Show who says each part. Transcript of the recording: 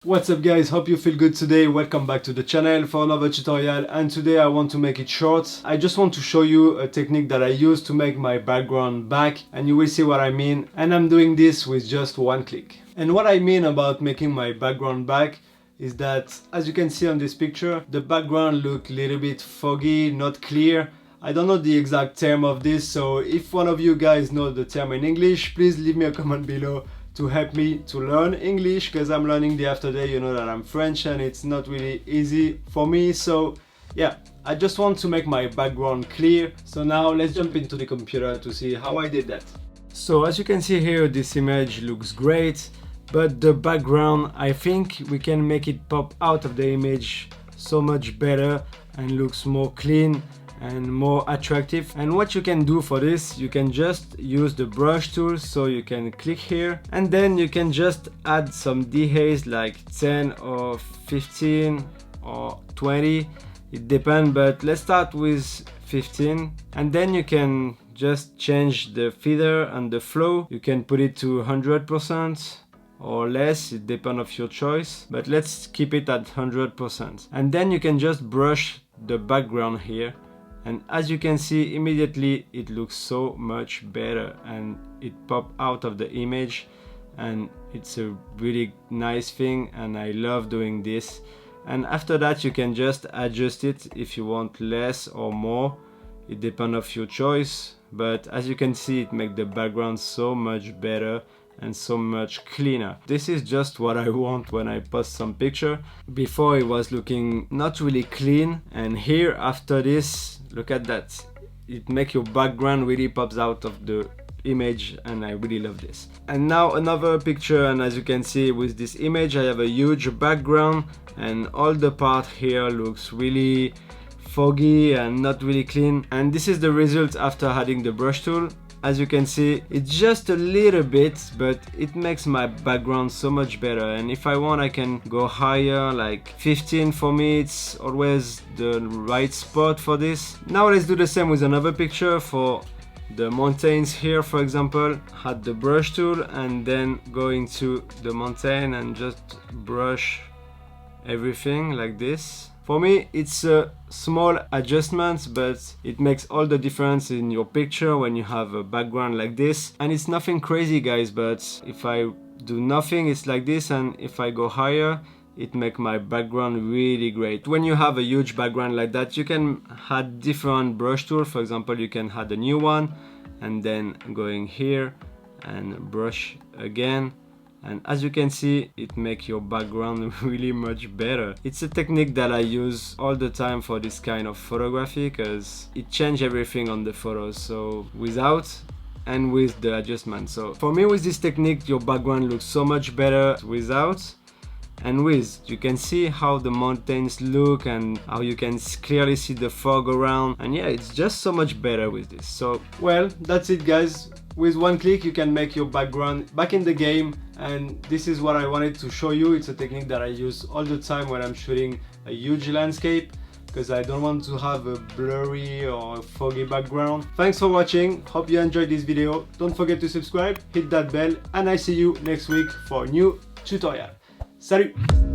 Speaker 1: What's up guys, hope you feel good today. Welcome back to the channel for another tutorial, and today I want to make it short. I just want to show you a technique that I use to make my background back, and you will see what I mean. And I'm doing this with just one click. And what I mean about making my background back is that, as you can see on this picture, the background look a little bit foggy, not clear. I don't know the exact term of this, so if one of you guys know the term in English, please leave me a comment below to help me to learn English, because I'm learning day after day. You know that I'm French and it's not really easy for me. So yeah, I just want to make my background clear. So now let's jump into the computer to see how I did that. So as you can see here, this image looks great, but the background, I think we can make it pop out of the image so much better and looks more clean and more attractive. And what you can do for this, you can just use the brush tool. So you can click here and then you can just add some dehaze like 10 or 15 or 20, it depends, but let's start with 15. And then you can just change the feather and the flow. You can put it to 100% or less, it depends of your choice, but let's keep it at 100%. And then you can just brush the background here. And as you can see, immediately it looks so much better and it pops out of the image, and it's a really nice thing and I love doing this. And after that you can just adjust it if you want less or more, it depends of your choice. But as you can see, it makes the background so much better and so much cleaner. This is just what I want when I post some picture. Before it was looking not really clean, and here after this, look at that, it makes your background really pops out of the image, and I really love this. And now another picture, and as you can see with this image I have a huge background and all the part here looks really foggy and not really clean. And this is the result after adding the brush tool. As you can see, it's just a little bit, but it makes my background so much better. And if I want, I can go higher, like 15 for me, it's always the right spot for this. Now let's do the same with another picture. For the mountains here, for example, add the brush tool and then go into the mountain and just brush everything like this. For me, it's a small adjustment, but it makes all the difference in your picture when you have a background like this. And it's nothing crazy, guys, but if I do nothing, it's like this, and if I go higher, it makes my background really great. When you have a huge background like that, you can add different brush tools. For example, you can add a new one, and then going here and brush again. And as you can see, it makes your background really much better. It's a technique that I use all the time for this kind of photography, because it changes everything on the photos, so without and with the adjustment. So for me, with this technique, your background looks so much better without and with. You can see how the mountains look and how you can clearly see the fog around, and yeah, it's just so much better with this. So well, that's it guys. With one click you can make your background back in the game, and this is what I wanted to show you. It's a technique that I use all the time when I'm shooting a huge landscape, because I don't want to have a blurry or a foggy background. Thanks for watching, hope you enjoyed this video. Don't forget to subscribe, hit that bell, and I see you next week for a new tutorial. Salut!